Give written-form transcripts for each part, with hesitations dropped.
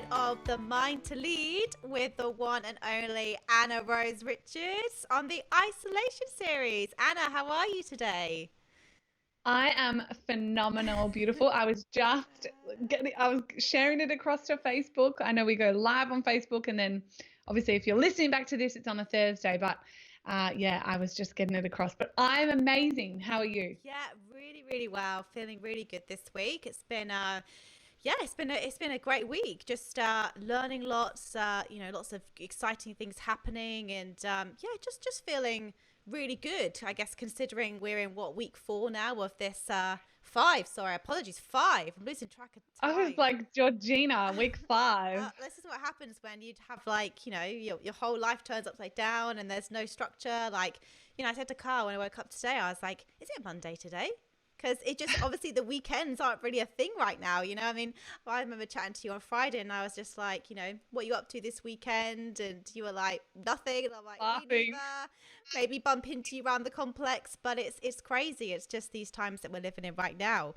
episode of The Mind to Lead with the one and only Anna Rose Richards on the Isolation series. Anna, how are you today? I am phenomenal, beautiful. I was sharing it across to Facebook. I know we go live on Facebook, and then obviously if you're listening back to this, it's on a Thursday, but yeah, I was just getting it across. But I'm amazing. How are you? Yeah, really, really well. Feeling really good this week. It's been a great week. Just learning lots, lots of exciting things happening, and just feeling really good. I guess considering we're in week 4 now of this 5. Sorry, apologies, 5. I'm losing track of I was time. like, Georgina, week 5. This is what happens when you'd have your whole life turns upside down and there's no structure. I said to Carl when I woke up today, I was like, is it Monday today? Because it just, obviously the weekends aren't really a thing right now, I mean, I remember chatting to you on Friday and I was just like, what are you up to this weekend? And you were like, nothing. And I'm like, me neither. Maybe bump into you around the complex, but it's crazy. It's just these times that we're living in right now.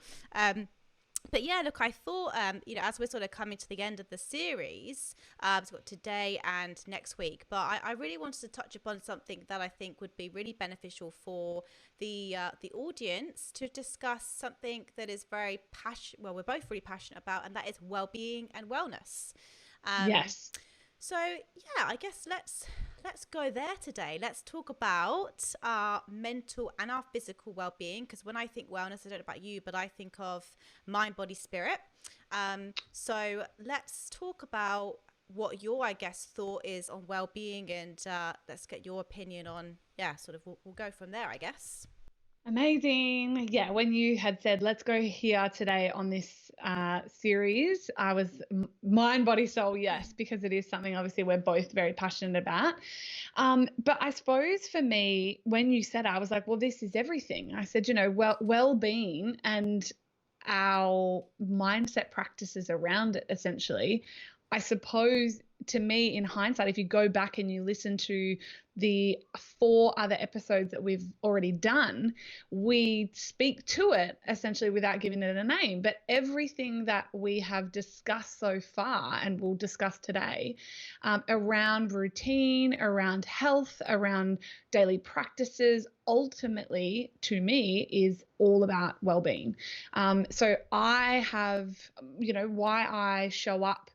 But yeah, look, I thought, as we're sort of coming to the end of the series, we've got today and next week, but I really wanted to touch upon something that I think would be really beneficial for the audience to discuss something that is very we're both really passionate about, and that is well-being and wellness. Yes. So yeah, I guess let's go there today. Let's talk about our mental and our physical well-being, because when I think wellness, I don't know about you, but I think of mind, body, spirit. So let's talk about what your, I guess, thought is on well-being, and let's get your opinion on, we'll go from there, I guess. Amazing. Yeah, when you had said, let's go here today on this series, I was mind, body, soul, yes, because it is something obviously we're both very passionate about. But I suppose for me, when you said it, I was like, well, this is everything. I said, well-being and our mindset practices around it, essentially. I suppose to me, in hindsight, if you go back and you listen to the 4 other episodes that we've already done, we speak to it essentially without giving it a name. But everything that we have discussed so far and we'll discuss today around routine, around health, around daily practices, ultimately to me is all about well-being. So I have, why I show up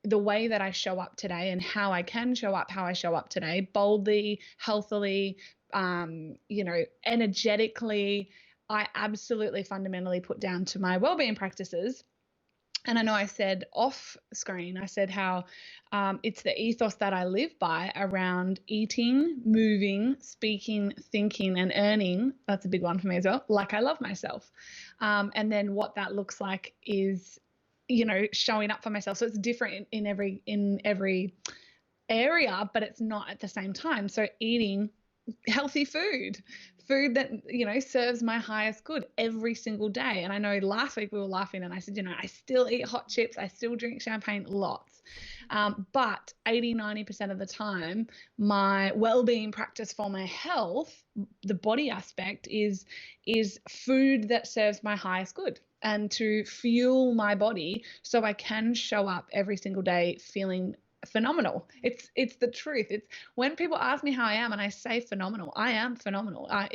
the way that I show up today and how I can show up, how I show up today, boldly, healthily, energetically, I absolutely fundamentally put down to my wellbeing practices. And I know I said off screen, I said how it's the ethos that I live by around eating, moving, speaking, thinking, and earning. That's a big one for me as well. Like I love myself. And then what that looks like is showing up for myself. So it's different in every area, but it's not at the same time. So eating healthy food that, serves my highest good every single day. And I know last week we were laughing and I said, I still eat hot chips. I still drink champagne lots. But 80-90% of the time, my well-being practice for my health, the body aspect is food that serves my highest good and to fuel my body so I can show up every single day feeling phenomenal. It's the truth. It's when people ask me how I am and I say phenomenal, I am phenomenal. I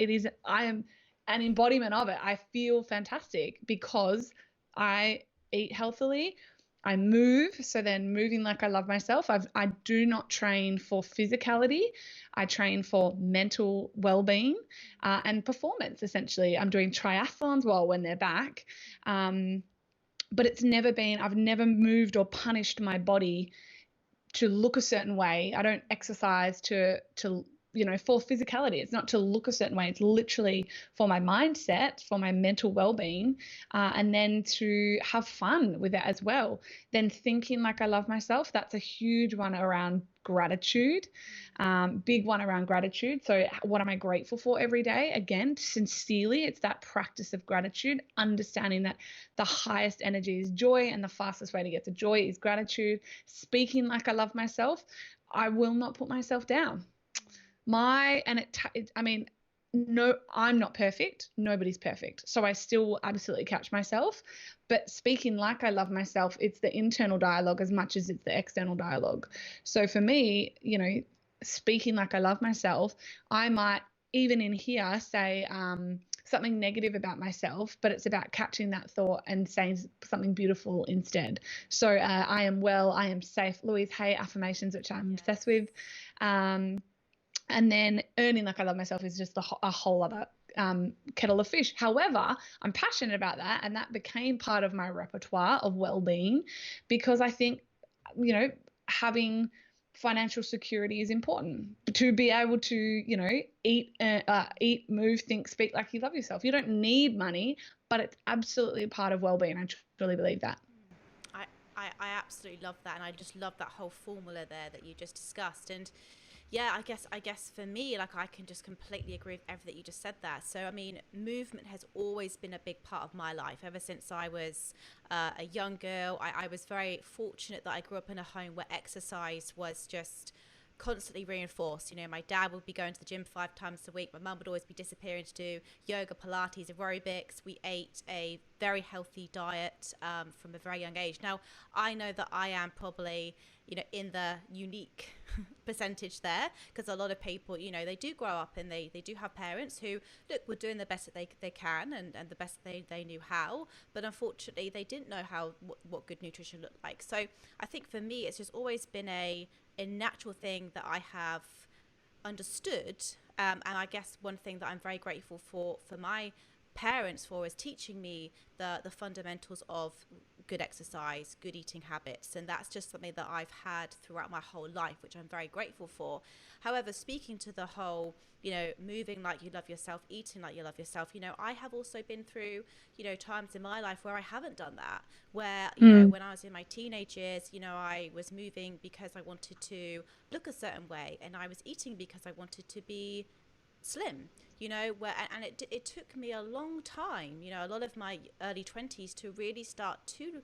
am an embodiment of it. I feel fantastic because I eat healthily. I move. So then moving like I love myself. I do not train for physicality. I train for mental well-being and performance, essentially. I'm doing triathlons when they're back. But I've never moved or punished my body to look a certain way. I don't exercise to for physicality. It's not to look a certain way. It's literally for my mindset, for my mental well-being, and then to have fun with it as well. Then thinking like I love myself, that's a huge one around gratitude, big one around gratitude. So what am I grateful for every day? Again, sincerely, it's that practice of gratitude, understanding that the highest energy is joy and the fastest way to get to joy is gratitude. Speaking like I love myself, I will not put myself down. no, I'm not perfect. Nobody's perfect. So I still absolutely catch myself. But speaking like I love myself, it's the internal dialogue as much as it's the external dialogue. So for me, speaking like I love myself, I might even in here say something negative about myself, but it's about catching that thought and saying something beautiful instead. So I am well, I am safe. Louise Hay affirmations, which I'm obsessed with. And then earning like I love myself is just a whole other kettle of fish. However, I'm passionate about that. And that became part of my repertoire of well-being because I think, having financial security is important to be able to, eat, move, think, speak like you love yourself. You don't need money, but it's absolutely a part of well-being. I truly believe that. I absolutely love that, and I just love that whole formula there that you just discussed. And yeah, I guess for me, like, I can just completely agree with everything you just said there. So I mean, movement has always been a big part of my life ever since I was a young girl. I was very fortunate that I grew up in a home where exercise was just constantly reinforced. My dad would be going to the gym 5 times a week. My mum would always be disappearing to do yoga, Pilates, aerobics. We ate a very healthy diet from a very young age. Now, I know that I am probably, in the unique percentage there, because a lot of people, they do grow up and they do have parents who, look, were doing the best that they can and the best they knew how. But unfortunately, they didn't know what good nutrition looked like. So I think for me, it's just always been a natural thing that I have understood. And I guess one thing that I'm very grateful for my parents for is teaching me the fundamentals of good exercise, good eating habits. And that's just something that I've had throughout my whole life, which I'm very grateful for. However, speaking to the whole, moving like you love yourself, eating like you love yourself, I have also been through, times in my life where I haven't done that, where, when I was in my teenage years, I was moving because I wanted to look a certain way, and I was eating because I wanted to be slim, where, and it took me a long time, a lot of my early 20s to really start to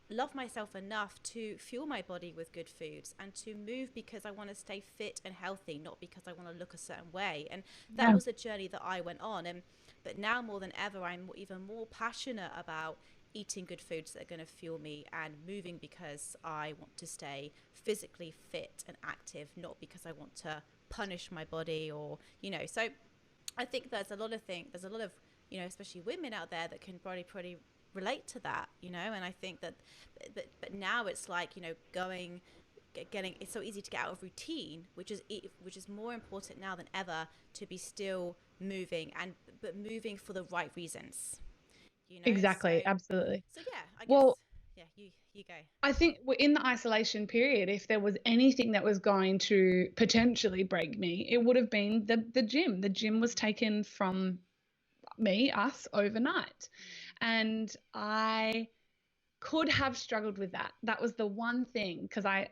love myself enough to fuel my body with good foods and to move because I want to stay fit and healthy, not because I want to look a certain way. And that was a journey that I went on. And but now more than ever, I'm even more passionate about eating good foods that are going to fuel me and moving because I want to stay physically fit and active, not because I want to punish my body or, so I think there's a lot of especially women out there that can probably relate to that, and I think that, but now it's like, getting, it's so easy to get out of routine, which is more important now than ever to be still moving but moving for the right reasons, Exactly. Absolutely. so yeah, I guess, Well, yeah, you go. I think we're in the isolation period. If there was anything that was going to potentially break me, it would have been the gym. The gym was taken from us overnight. And I could have struggled with that. That was the one thing, because I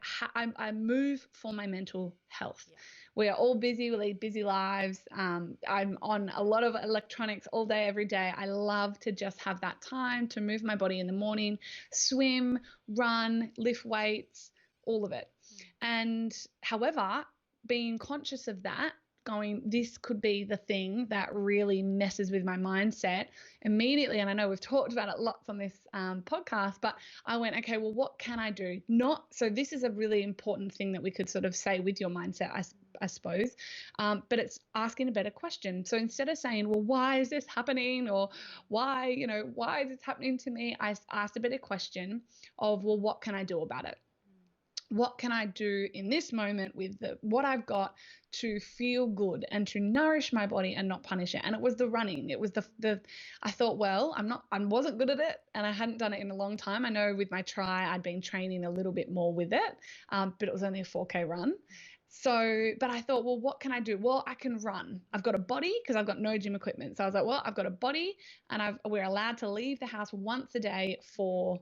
move for my mental health. Yeah. We are all busy. We lead busy lives. I'm on a lot of electronics all day, every day. I love to just have that time to move my body in the morning, swim, run, lift weights, all of it. And however, being conscious of that, going, this could be the thing that really messes with my mindset immediately. And I know we've talked about it lots on this podcast, but I went, okay, well, what can I do? So this is a really important thing that we could sort of say with your mindset, I suppose, but it's asking a better question. So instead of saying, well, why is this happening? Or why is this happening to me? I asked a better question of, well, what can I do about it? What can I do in this moment with what I've got to feel good and to nourish my body and not punish it? And it was the running. It was I thought, well, I wasn't good at it and I hadn't done it in a long time. I know with my try, I'd been training a little bit more with it, but it was only a 4K run. So, but I thought, well, what can I do? Well, I can run. I've got a body because I've got no gym equipment. So I was like, well, I've got a body and we're allowed to leave the house once a day for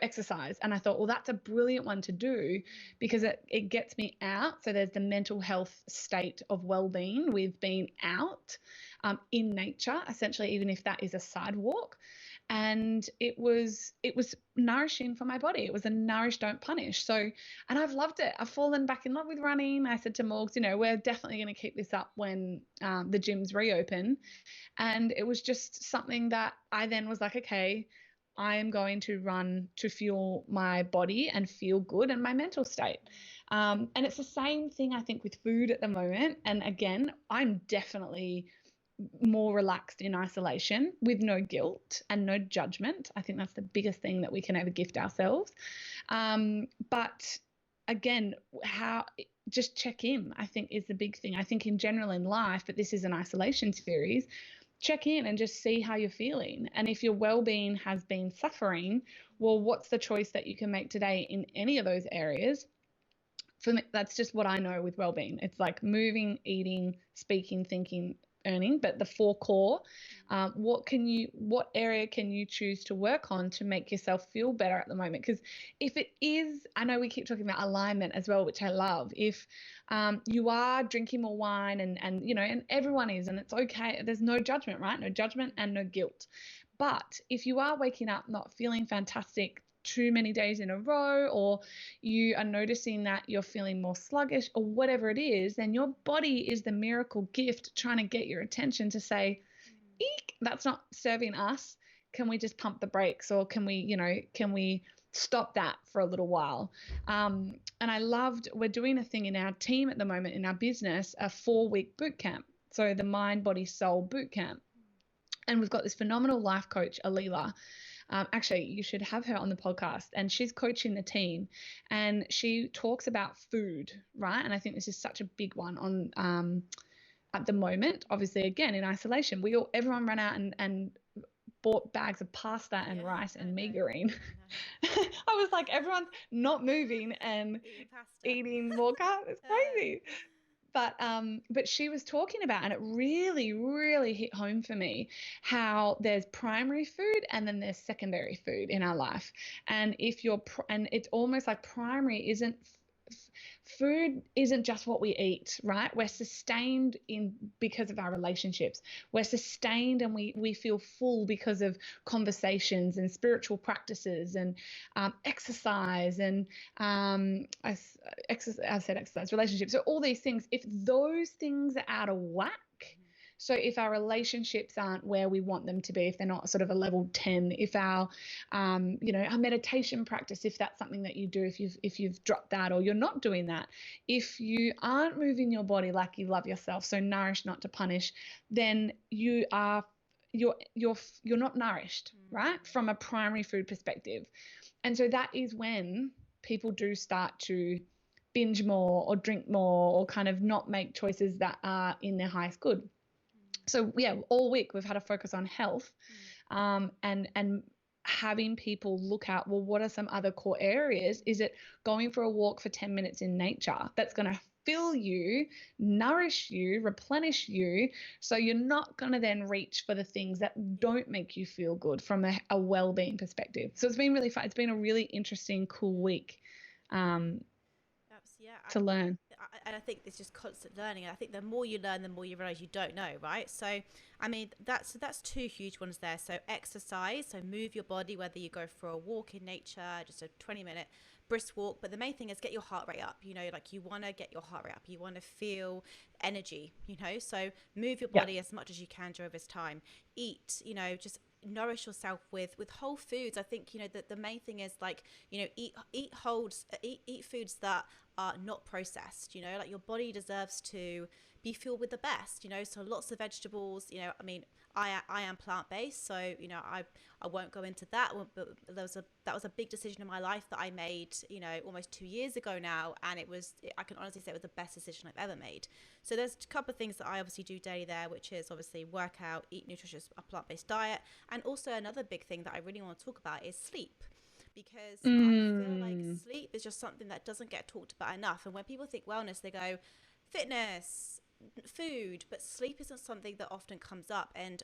exercise. And I thought, well, that's a brilliant one to do because it gets me out. So there's the mental health state of well-being with being out in nature, essentially, even if that is a sidewalk. and it was nourishing for my body. It was a nourish, don't punish. So, and I've loved it. I've fallen back in love with running. I said to Morgs, we're definitely going to keep this up when the gyms reopen. And it was just something that I then was like, okay, I am going to run to fuel my body and feel good and my mental state. And it's the same thing, I think, with food at the moment. And again, I'm definitely more relaxed in isolation with no guilt and no judgment. I think that's the biggest thing that we can ever gift ourselves. But again, how just check in, I think, is the big thing. I think in general in life, but this is an isolation series, check in and just see how you're feeling. And if your well-being has been suffering, well, what's the choice that you can make today in any of those areas? For me, that's just what I know with well-being. It's like moving, eating, speaking, thinking, earning, but the four core, what area can you choose to work on to make yourself feel better at the moment? Because if it is, I know we keep talking about alignment as well, which I love. If you are drinking more wine and everyone is, and it's okay. There's no judgment, right? No judgment and no guilt. But if you are waking up not feeling fantastic too many days in a row, or you are noticing that you're feeling more sluggish or whatever it is, then your body is the miracle gift trying to get your attention to say, eek, that's not serving us. Can we just pump the brakes, or can we stop that for a little while? And we're doing a thing in our team at the moment in our business, a 4-week boot camp. So the Mind, Body, Soul boot camp. And we've got this phenomenal life coach, Alila. Actually, you should have her on the podcast, and she's coaching the team, and she talks about food, right? And I think this is such a big one on at the moment. Obviously, again, in isolation, everyone ran out and bought bags of pasta and rice and megarine. I was like, everyone's not moving and eating more carbs. It's crazy. But she was talking about, and it really, really hit home for me, how there's primary food and then there's secondary food in our life. And and it's almost like primary food isn't just what we eat, right? We're sustained because of our relationships. We're sustained and we feel full because of conversations and spiritual practices and exercise and I've said exercise, relationships. So all these things, if those things are out of whack, so if our relationships aren't where we want them to be, if they're not sort of a level 10, if our our meditation practice, if that's something that you do, if you've dropped that or you're not doing that, if you aren't moving your body like you love yourself, so nourish not to punish, then you're not nourished, right? From a primary food perspective. And so that is when people do start to binge more or drink more or kind of not make choices that are in their highest good. So yeah, all week we've had a focus on health, and having people look at, well, what are some other core areas? Is it going for a walk for 10 minutes in nature that's going to fill you, nourish you, replenish you, so you're not going to then reach for the things that don't make you feel good from a well-being perspective. So it's been really fun. It's been a really interesting, cool week to learn. And I think it's just constant learning. And I think the more you learn, the more you realize you don't know, right? So, I mean, that's two huge ones there. So exercise, so move your body, whether you go for a walk in nature, just a 20-minute brisk walk. But the main thing is get your heart rate up. Like you want to get your heart rate up. You want to feel energy, so move your body as much as you can during this time. Eat, just nourish yourself with whole foods. I think that the main thing is like eat foods that are not processed. Like your body deserves to be filled with the best. So lots of vegetables. I mean, I am plant-based, so I won't go into that, but that was a big decision in my life that I made almost 2 years ago now, and I can honestly say it was the best decision I've ever made. So there's a couple of things that I obviously do daily there, which is obviously work out, eat nutritious, a plant-based diet, and also another big thing that I really want to talk about is sleep. Because I feel like sleep is just something that doesn't get talked about enough. And when people think wellness, they go fitness, food, but sleep isn't something that often comes up. And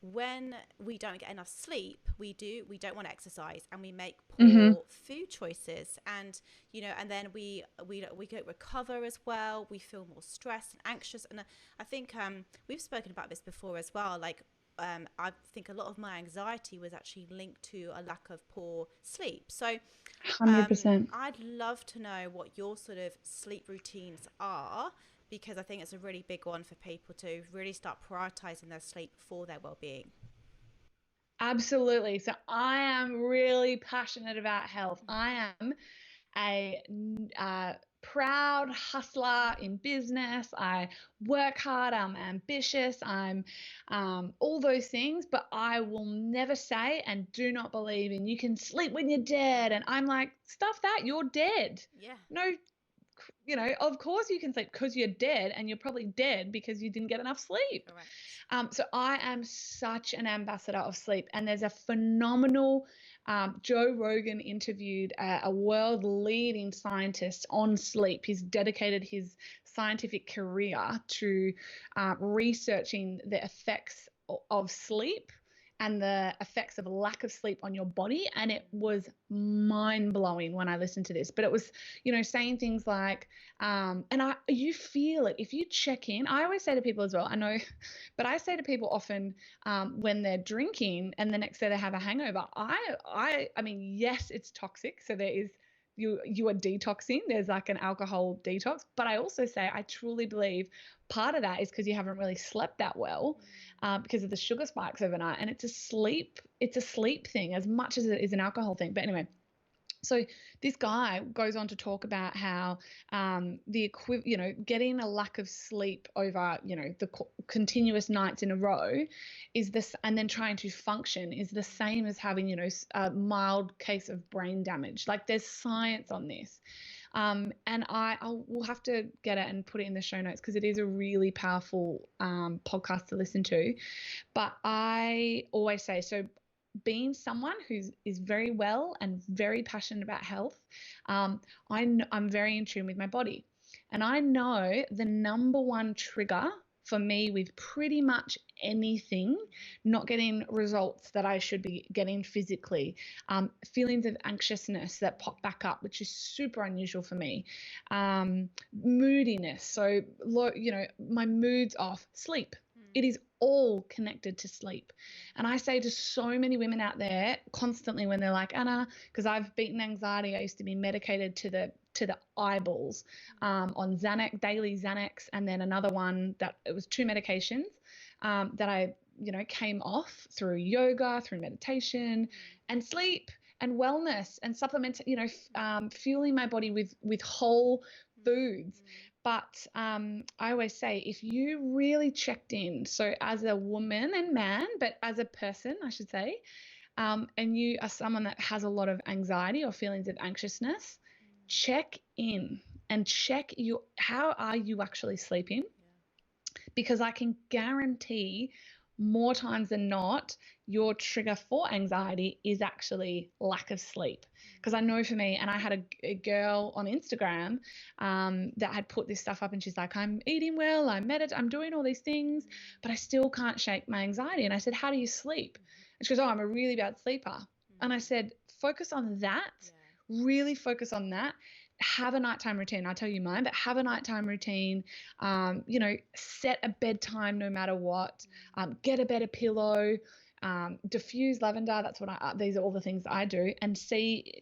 when we don't get enough sleep, we don't want to exercise, and we make poor food choices, and and then we don't recover as well. We feel more stressed and anxious. And I think we've spoken about this before as well. Like I think a lot of my anxiety was actually linked to a lack of poor sleep. So 100%. I'd love to know what your sort of sleep routines are, because I think it's a really big one for people to really start prioritizing their sleep for their well-being. Absolutely. So I am really passionate about health. I am a proud hustler in business. I work hard. I'm ambitious. I'm all those things, but I will never say and do not believe in you can sleep when you're dead. And I'm like, stuff that, you're dead. Yeah. No, of course you can sleep because you're dead, and you're probably dead because you didn't get enough sleep. Correct. So I am such an ambassador of sleep, and there's a phenomenal Joe Rogan interviewed a world leading scientist on sleep. He's dedicated his scientific career to researching the effects of sleep and the effects of lack of sleep on your body. And it was mind blowing when I listened to this. But it was, saying things like, you feel it if you check in. I always say to people as well, I know, but I say to people often when they're drinking and the next day they have a hangover, I mean, yes, it's toxic. So there is, you are detoxing. There's like an alcohol detox. But I also say I truly believe part of that is because you haven't really slept that well because of the sugar spikes overnight. And it's a sleep thing as much as it is an alcohol thing. But anyway, so this guy goes on to talk about how getting a lack of sleep over, the continuous nights in a row is this, and then trying to function is the same as having, a mild case of brain damage. Like there's science on this. And I will have to get it and put it in the show notes because it is a really powerful podcast to listen to. But I always say, so being someone who is very well and very passionate about health, I'm very in tune with my body. And I know the number one trigger for me with pretty much anything not getting results that I should be getting physically, feelings of anxiousness that pop back up, which is super unusual for me, moodiness. So, my mood's off, sleep. It is all connected to sleep. And I say to so many women out there constantly when they're like, Anna, because I've beaten anxiety, I used to be medicated to the eyeballs on Xanax, daily Xanax, and then another one that it was 2 medications that I, came off through yoga, through meditation and sleep and wellness and supplement, fueling my body with whole foods. But I always say, if you really checked in, so as a woman and man, but as a person, I should say, and you are someone that has a lot of anxiety or feelings of anxiousness, check in and check how are you actually sleeping? Because I can guarantee more times than not, your trigger for anxiety is actually lack of sleep. Because I know for me, and I had a girl on Instagram that had put this stuff up, and she's like, I'm eating well, I'm doing all these things, but I still can't shake my anxiety. And I said, how do you sleep? And she goes, I'm a really bad sleeper. And I said, focus on that, really focus on that. Have a nighttime routine. I'll tell you mine, but have a nighttime routine. Set a bedtime no matter what. Get a better pillow. Diffuse lavender. That's what these are all the things that I do. And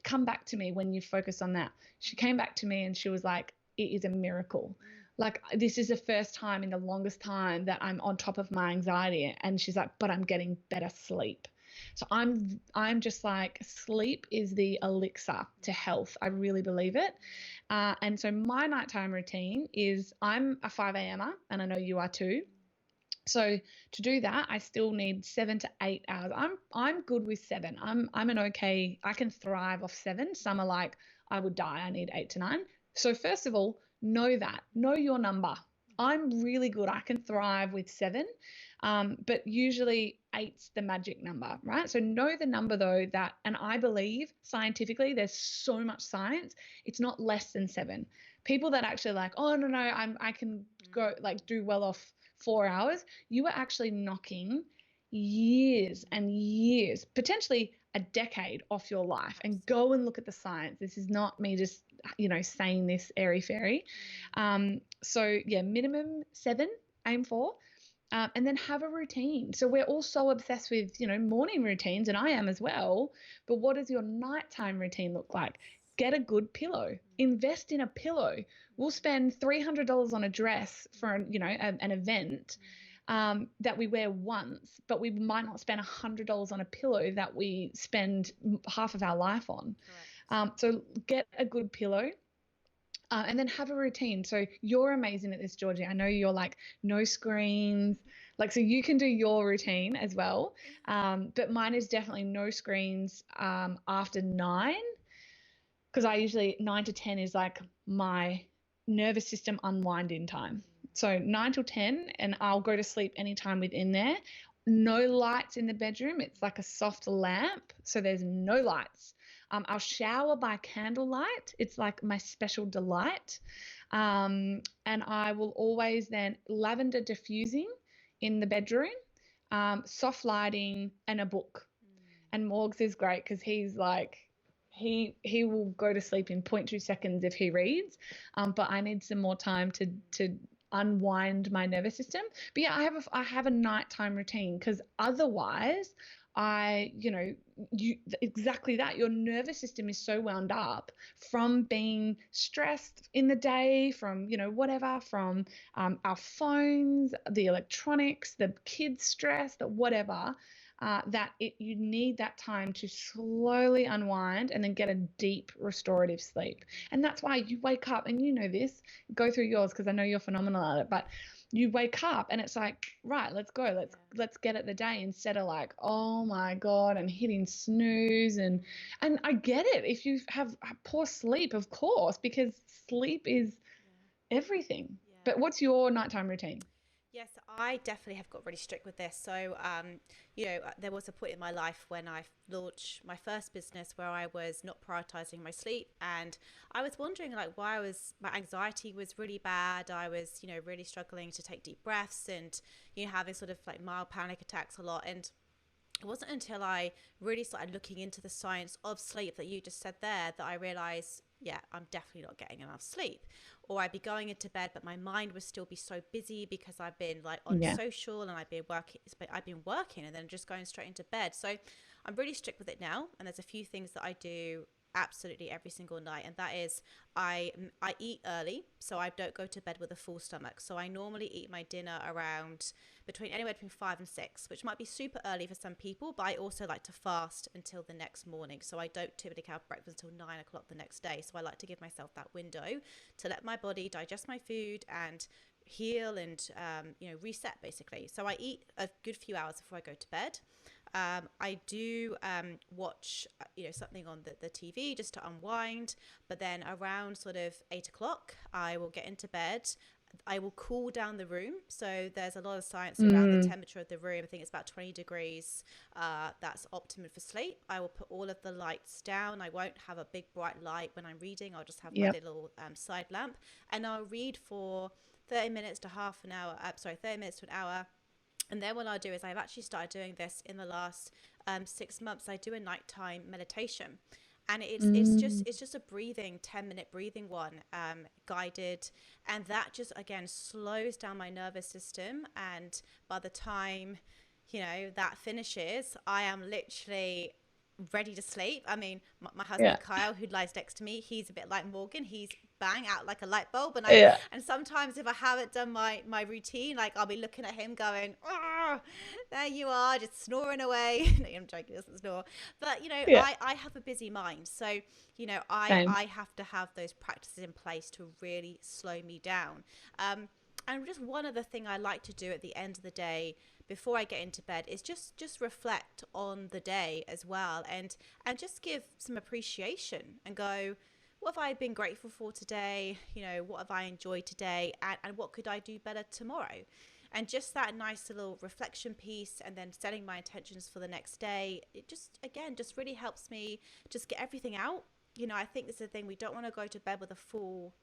come back to me when you focus on that. She came back to me and she was like, it is a miracle. Like, this is the first time in the longest time that I'm on top of my anxiety. And she's like, but I'm getting better sleep. So I'm just like, sleep is the elixir to health. I really believe it. And so my nighttime routine is, I'm a 5 a.m.er, and I know you are too. So to do that, I still need 7 to 8 hours. I'm good with 7. I'm an okay, I can thrive off 7. Some are like, I would die, I need 8 to 9. So first of all, know your number. I'm really good. I can thrive with 7. But usually 8's the magic number, right? So know the number though, and I believe scientifically, there's so much science, it's not less than 7. People that actually like, oh no, I can go do well off 4 hours, you are actually knocking years and years, potentially a decade off your life. And go and look at the science. This is not me just, saying this airy fairy. So yeah, minimum 7, aim for. And then have a routine. So we're all so obsessed with, morning routines, and I am as well. But what does your nighttime routine look like? Get a good pillow. Invest in a pillow. We'll spend $300 on a dress for, an event that we wear once, but we might not spend $100 on a pillow that we spend half of our life on. So get a good pillow. And then have a routine. So you're amazing at this, Georgie. I know you're like no screens, like, so you can do your routine as well. But mine is definitely no screens after 9, because I usually 9 to 10 is like my nervous system unwinding time. So 9 till 10, and I'll go to sleep anytime within there. No lights in the bedroom. It's like a soft lamp, so there's no lights. I'll shower by candlelight. It's like my special delight. And I will always then lavender diffusing in the bedroom, soft lighting, and a book. And Morgs is great because he's like, he will go to sleep in 0.2 seconds if he reads. But I need some more time to unwind my nervous system. But yeah, I have a nighttime routine, because otherwise exactly that, your nervous system is so wound up from being stressed in the day, from whatever, from our phones, the electronics, the kids stress, that whatever, you need that time to slowly unwind and then get a deep restorative sleep. And that's why you wake up, and this, go through yours because I know you're phenomenal at it, but you wake up and it's like, right, let's go, let's get at the day, instead of like, oh my God, and hitting snooze. And I get it if you have poor sleep, of course, because sleep is everything. But what's your nighttime routine? Yes, I definitely have got really strict with this. So, there was a point in my life when I launched my first business where I was not prioritizing my sleep, and I was wondering like why my anxiety was really bad. I was, really struggling to take deep breaths, and having sort of like mild panic attacks a lot. And it wasn't until I really started looking into the science of sleep that you just said there that I realized, yeah, I'm definitely not getting enough sleep. Or I'd be going into bed, but my mind would still be so busy because I've been like on Yeah. social, and I've been working and then just going straight into bed. So I'm really strict with it now. And there's a few things that I do absolutely every single night, and that is I eat early, so I don't go to bed with a full stomach. So I normally eat my dinner around anywhere between 5 and 6, which might be super early for some people, but I also like to fast until the next morning. So I don't typically have breakfast until 9 o'clock the next day. So I like to give myself that window to let my body digest my food and heal and reset basically. So I eat a good few hours before I go to bed. I do watch, something on the TV just to unwind. But then around sort of 8 o'clock, I will get into bed. I will cool down the room. So there's a lot of science around the temperature of the room. I think it's about 20 degrees. That's optimum for sleep. I will put all of the lights down. I won't have a big bright light when I'm reading. I'll just have my Yep. little side lamp, and I'll read for 30 minutes to half an hour. 30 minutes to an hour. And then what I'll do is I've actually started doing this in the last 6 months. I do a nighttime meditation, and it's just a breathing 10-minute breathing one, guided, and that just again slows down my nervous system. And by the time that finishes, I am literally ready to sleep. I mean, my Yeah. husband Kyle, who lies next to me, he's a bit like Morgan. He's bang out like a light bulb, and I Yeah. and sometimes if I haven't done my routine, like I'll be looking at him going, "Oh, there you are, just snoring away." No, I'm joking, he doesn't snore, but Yeah. I have a busy mind, so Same. I have to have those practices in place to really slow me down. And just one other thing I like to do at the end of the day before I get into bed is just reflect on the day as well, and just give some appreciation and go, what have I been grateful for today? What have I enjoyed today? And what could I do better tomorrow? And just that nice little reflection piece, and then setting my intentions for the next day. It just really helps me just get everything out. I think this is the thing. We don't want to go to bed with a full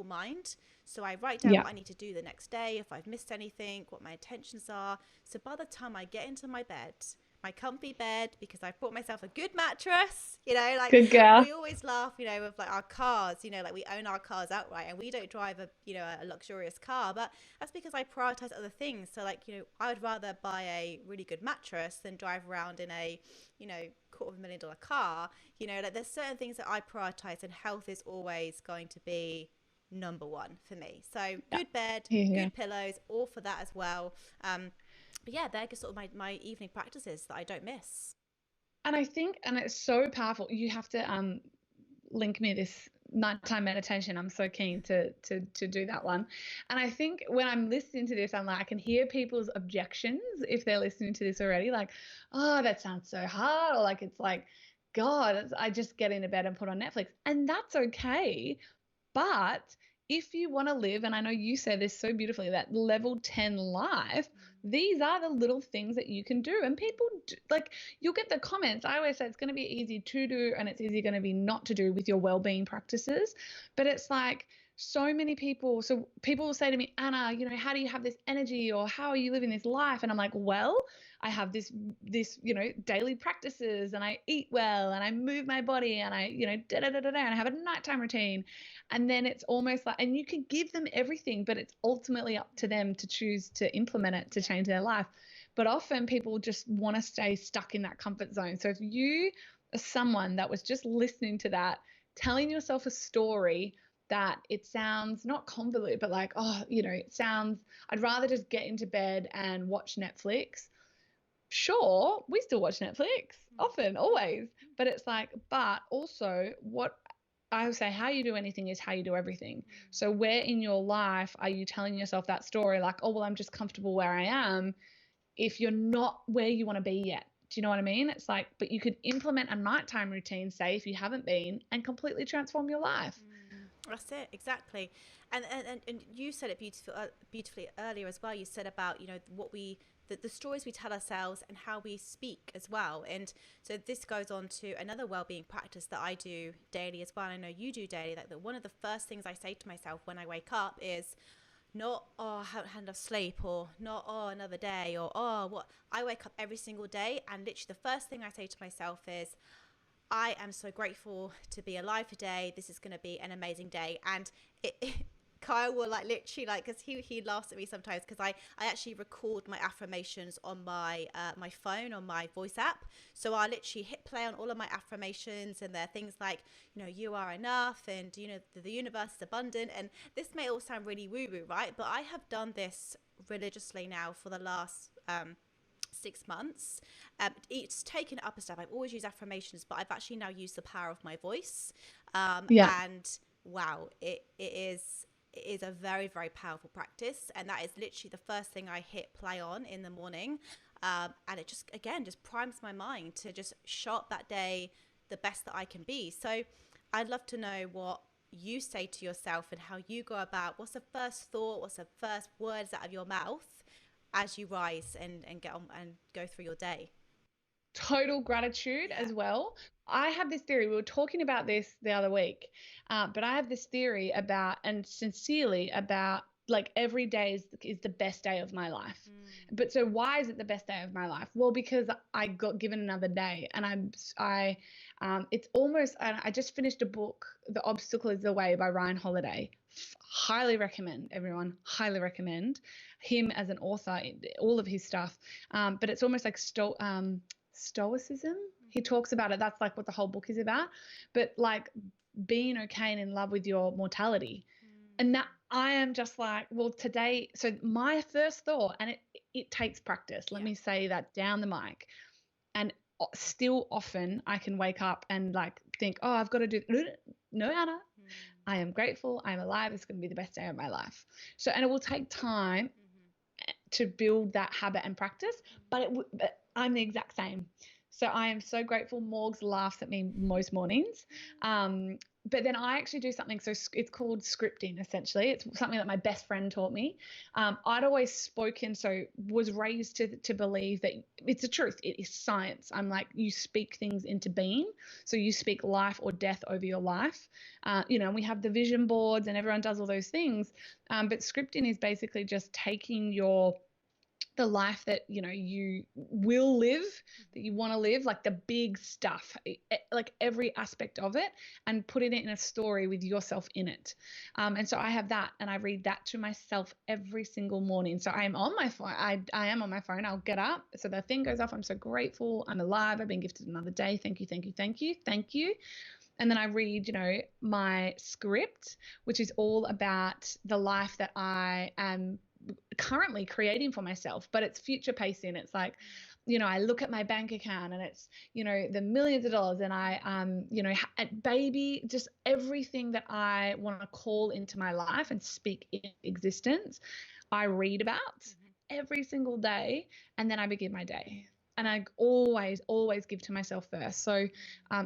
mind. So I write down Yeah. what I need to do the next day, if I've missed anything, what my intentions are. So by the time I get into my bed, my comfy bed because I've bought myself a good mattress. You know, like Good girl. we always laugh, you know, with like our cars, you know, like we own our cars outright and we don't drive a luxurious car, but that's because I prioritize other things. So like, you know, I would rather buy a really good mattress than drive around in a, you know, $250,000 car. You know, like there's certain things that I prioritize, and health is always going to be number one for me. So Yeah. good bed, Yeah. good pillows, all for that as well. But yeah, they're just sort of my evening practices that I don't miss. And I think, and it's so powerful, you have to link me this nighttime meditation. I'm so keen to do that one. And I think when I'm listening to this, I'm like, I can hear people's objections if they're listening to this already, like, oh, that sounds so hard, or like it's like, God, I just get into bed and put on Netflix. And that's okay. But if you want to live, and I know you say this so beautifully, that level 10 life, these are the little things that you can do. And people do, like, you'll get the comments. I always say it's going to be easy to do and it's easy going to be not to do with your well-being practices. But it's like so many people. So people will say to me, Anna, you know, how do you have this energy, or how are you living this life? And I'm like, well, I have this, you know, daily practices, and I eat well, and I move my body, and I, you know, and I have a nighttime routine. And then it's almost like, and you can give them everything, but it's ultimately up to them to choose to implement it to change their life. But often people just want to stay stuck in that comfort zone. So if you are someone that was just listening to that, telling yourself a story that it sounds not convoluted, but like, oh, you know, it sounds, I'd rather just get into bed and watch Netflix. Sure, we still watch Netflix often, always, but it's like, but also what I would say, how you do anything is how you do everything. So where in your life are you telling yourself that story, like, oh, well, I'm just comfortable where I am, if you're not where you want to be yet? Do you know what I mean? It's like, but you could implement a nighttime routine, say, if you haven't been, and completely transform your life. That's it, exactly. And you said it beautifully earlier as well. You said about, you know, the stories we tell ourselves and how we speak as well. And so this goes on to another well-being practice that I do daily as well. I know you do daily. Like one of the first things I say to myself when I wake up is not, oh, I haven't had enough sleep, or not, oh, another day, or oh, what. I wake up every single day, and literally the first thing I say to myself is, I am so grateful to be alive today. This is going to be an amazing day. And Kyle will like literally like, because he laughs at me sometimes because I actually record my affirmations on my my phone, on my voice app. So I literally hit play on all of my affirmations, and they're things like, you know, you are enough, and you know, the universe is abundant. And this may all sound really woo woo, right? But I have done this religiously now for the last 6 months. It's taken it up a step. I've always used affirmations, but I've actually now used the power of my voice. Yeah. And wow, it is a very, very powerful practice. And that is literally the first thing I hit play on in the morning. And it just, again, just primes my mind to just show up that day the best that I can be. So I'd love to know what you say to yourself and how you go about, what's the first thought, what's the first words out of your mouth as you rise and get on and go through your day. Total gratitude Yeah. as well. I have this theory. We were talking about this the other week, but I have this theory about, and sincerely about, like, every day is the best day of my life. But so why is it the best day of my life? Well, because I got given another day, and it's almost. I just finished a book, The Obstacle Is the Way by Ryan Holiday. Highly recommend, everyone. Highly recommend him as an author, all of his stuff. But it's almost like stoicism. He talks about it. That's like what the whole book is about. But like being okay and in love with your mortality. And that I am just like, well, today, so my first thought, and it takes practice. Let me say that down the mic. And still often I can wake up and like think, oh, I've got to do, no, Anna, I am grateful. I'm alive. It's going to be the best day of my life. So, and it will take time to build that habit and practice, but I'm the exact same. So I am so grateful. Morgs laughs at me most mornings. But then I actually do something. So it's called scripting, essentially. It's something that my best friend taught me. I'd always spoken, so was raised to believe that it's the truth. It is science. I'm like, you speak things into being. So you speak life or death over your life. We have the vision boards and everyone does all those things. But scripting is basically just taking the life that, you know, you will live, that you want to live, like the big stuff, like every aspect of it, and put it in a story with yourself in it. And so I have that, and I read that to myself every single morning. So I am on my phone. I am on my phone. I'll get up. So the thing goes off. I'm so grateful. I'm alive. I've been gifted another day. Thank you, thank you, thank you, thank you. And then I read, you know, my script, which is all about the life that I am currently creating for myself, but it's future pacing. It's like, you know, I look at my bank account and it's, you know, the millions of dollars, and I, you know, baby, just everything that I want to call into my life and speak in existence, I read about every single day, and then I begin my day. And I always give to myself first. So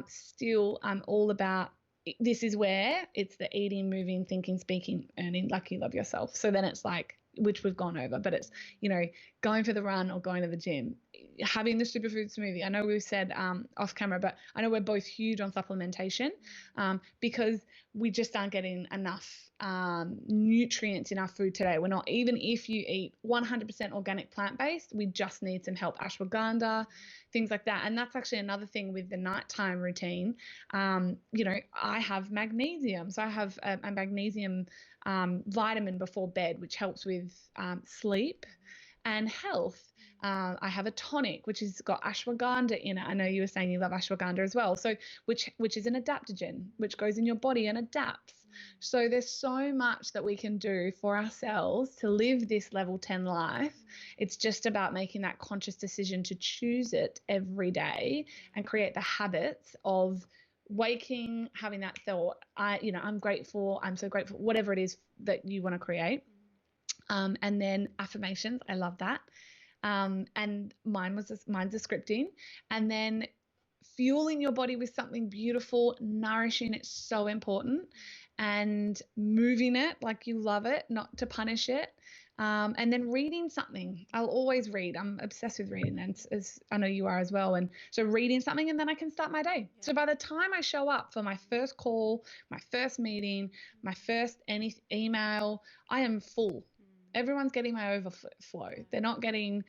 still, I'm all about, this is where it's the eating, moving, thinking, speaking, earning, lucky, love yourself. So then it's like, which we've gone over, but it's, you know, going for the run or going to the gym, having the superfood smoothie. I know we've said off camera, but I know we're both huge on supplementation because we just aren't getting enough nutrients in our food today. We're not, even if you eat 100% organic plant-based, we just need some help, ashwagandha, things like that. And that's actually another thing with the nighttime routine. You know, I have magnesium. So I have a magnesium vitamin before bed, which helps with sleep and health. I have a tonic, which has got ashwagandha in it. I know you were saying you love ashwagandha as well. So which is an adaptogen, which goes in your body and adapts. So there's so much that we can do for ourselves to live this level 10 life. It's just about making that conscious decision to choose it every day and create the habits of waking, having that thought, I'm grateful, I'm so grateful, whatever it is that you want to create. And then affirmations, I love that. And mine's the scripting. And then fueling your body with something beautiful, nourishing, it's so important. And moving it like you love it, not to punish it. And then reading something. I'll always read. I'm obsessed with reading, and as I know you are as well. And so reading something, and then I can start my day. Yeah. So by the time I show up for my first call, my first meeting, my first email, I am full. Everyone's getting my overflow. They're not getting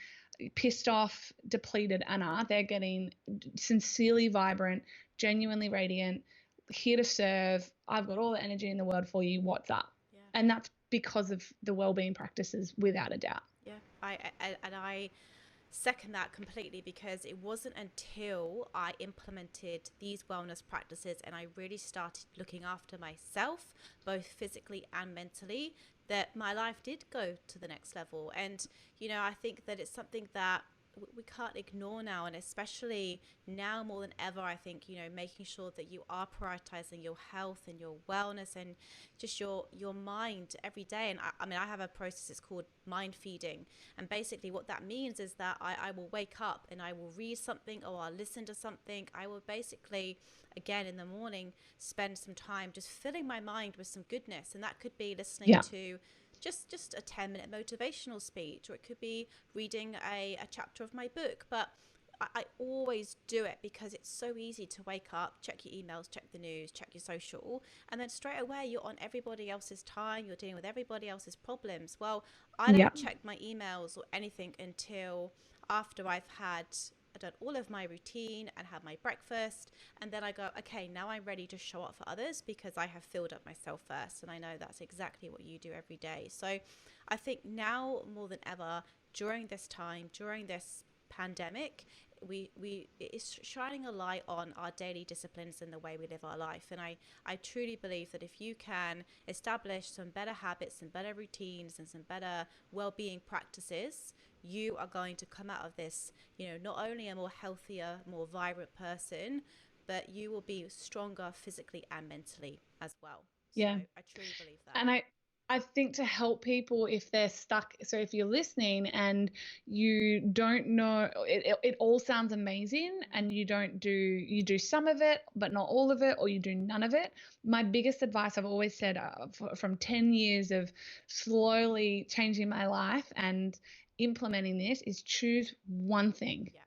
pissed off, depleted Anna. They're getting sincerely vibrant, genuinely radiant, here to serve. I've got all the energy in the world for you. What's up? Yeah. And that's because of the wellbeing practices, without a doubt. Yeah, I second that completely, because it wasn't until I implemented these wellness practices and I really started looking after myself, both physically and mentally, that my life did go to the next level. And, you know, I think that it's something that we can't ignore now, and especially now more than ever, I think, you know, making sure that you are prioritizing your health and your wellness and just your mind every day. And I mean, I have a process, it's called mind feeding, and basically what that means is that I will wake up and I will read something, or I'll listen to something. I will basically, again in the morning, spend some time just filling my mind with some goodness, and that could be listening to just a 10-minute motivational speech, or it could be reading a chapter of my book. But I always do it because it's so easy to wake up, check your emails, check the news, check your social, and then straight away you're on everybody else's time, you're dealing with everybody else's problems. Well, I don't check my emails or anything until after I've done all of my routine and had my breakfast, and then I go, okay, now I'm ready to show up for others because I have filled up myself first. And I know that's exactly what you do every day. So I think now more than ever, during this time, during this pandemic, it's shining a light on our daily disciplines and the way we live our life. And I truly believe that if you can establish some better habits and better routines and some better well-being practices, you are going to come out of this, you know, not only a more healthier, more vibrant person, but you will be stronger physically and mentally as well. Yeah. So I truly believe that. And I think to help people if they're stuck, so if you're listening and you don't know, it all sounds amazing and you do some of it but not all of it, or you do none of it. My biggest advice, I've always said, from 10 years of slowly changing my life and implementing this, is choose one thing. Yeah.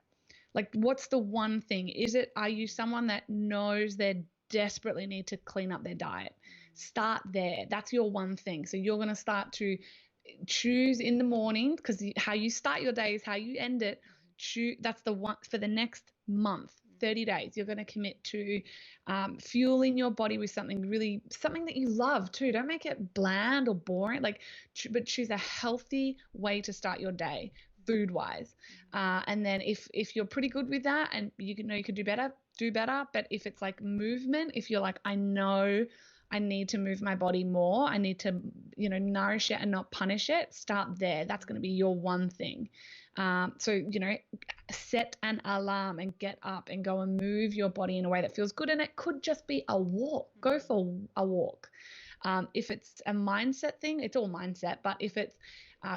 Like, what's the one thing? Are you someone that knows they desperately need to clean up their diet? Start there. That's your one thing. So you're going to start to choose in the morning, because how you start your day is how you end it. That's the one for the next month, 30 days. You're going to commit to fueling your body with something that you love too. Don't make it bland or boring, but choose a healthy way to start your day, food wise. And then if you're pretty good with that, and you could do better. But if it's like movement, if you're like, I know I need to move my body more, I need to, nourish it and not punish it, start there. That's going to be your one thing. So, set an alarm and get up and go and move your body in a way that feels good. And it could just be a walk. Go for a walk. If it's a mindset thing, it's all mindset. But if it's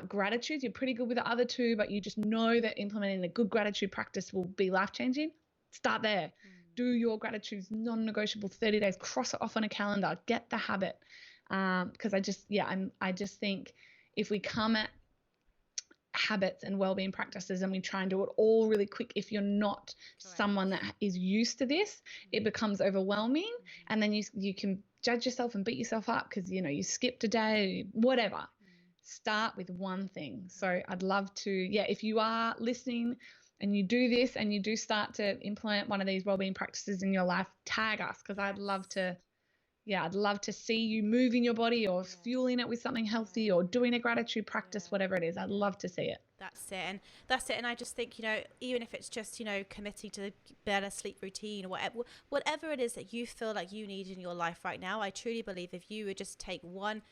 gratitude, you're pretty good with the other two, but you just know that implementing a good gratitude practice will be life-changing, start there. Do your gratitudes non-negotiable 30 days, cross it off on a calendar, get the habit. Because I just think if we come at habits and wellbeing practices and we try and do it all really quick, if you're not someone that is used to this, it becomes overwhelming. And then you can judge yourself and beat yourself up because, you skipped a day, whatever. Start with one thing. So I'd love to, if you are listening and you do this and you do start to implement one of these wellbeing practices in your life, tag us, because I'd love to see you moving your body or fueling it with something healthy or doing a gratitude practice, whatever it is. I'd love to see it. That's it. And I just think, even if it's just, committing to the better sleep routine or whatever it is that you feel like you need in your life right now, I truly believe if you would just take one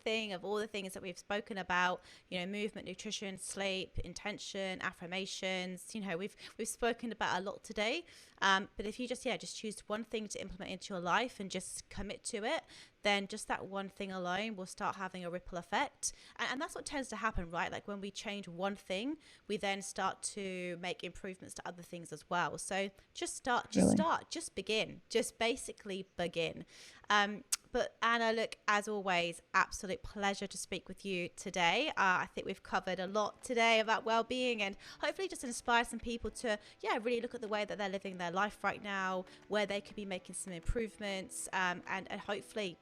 thing of all the things that we've spoken about, movement, nutrition, sleep, intention, affirmations, we've spoken about a lot today. But if you just choose one thing to implement into your life and just commit to it, then just that one thing alone will start having a ripple effect. And that's what tends to happen, right? Like when we change one thing, we then start to make improvements to other things as well. So just begin, just basically begin. But Anna, look, as always, absolute pleasure to speak with you today. I think we've covered a lot today about well-being and hopefully just inspire some people to, really look at the way that they're living their life right now, where they could be making some improvements, and hopefully,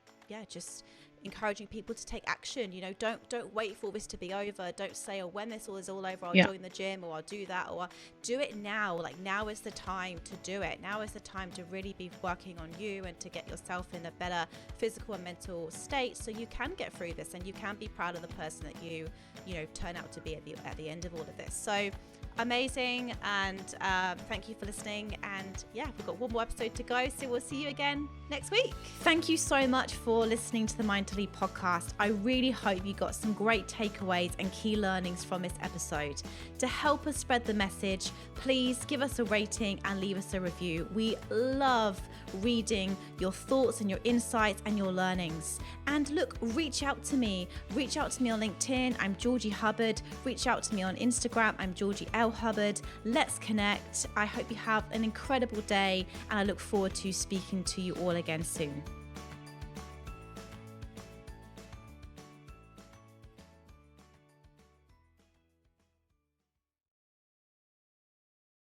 just encouraging people to take action. Don't wait for this to be over. Don't say, when this all is all over, I'll join the gym or I'll do that, or do it now. Like now is the time to do it. Now is the time to really be working on you and to get yourself in a better physical and mental state so you can get through this and you can be proud of the person that you turn out to be at the end of all of this. So amazing. And thank you for listening. And we've got one more episode to go. So we'll see you again next week. Thank you so much for listening to the Mind to Lead podcast. I really hope you got some great takeaways and key learnings from this episode. To help us spread the message, please give us a rating and leave us a review. We love reading your thoughts and your insights and your learnings. And look, reach out to me on LinkedIn. I'm Georgie Hubbard. Reach out to me on Instagram. I'm Georgie L. Hubbard. Let's connect. I hope you have an incredible day and I look forward to speaking to you all again soon.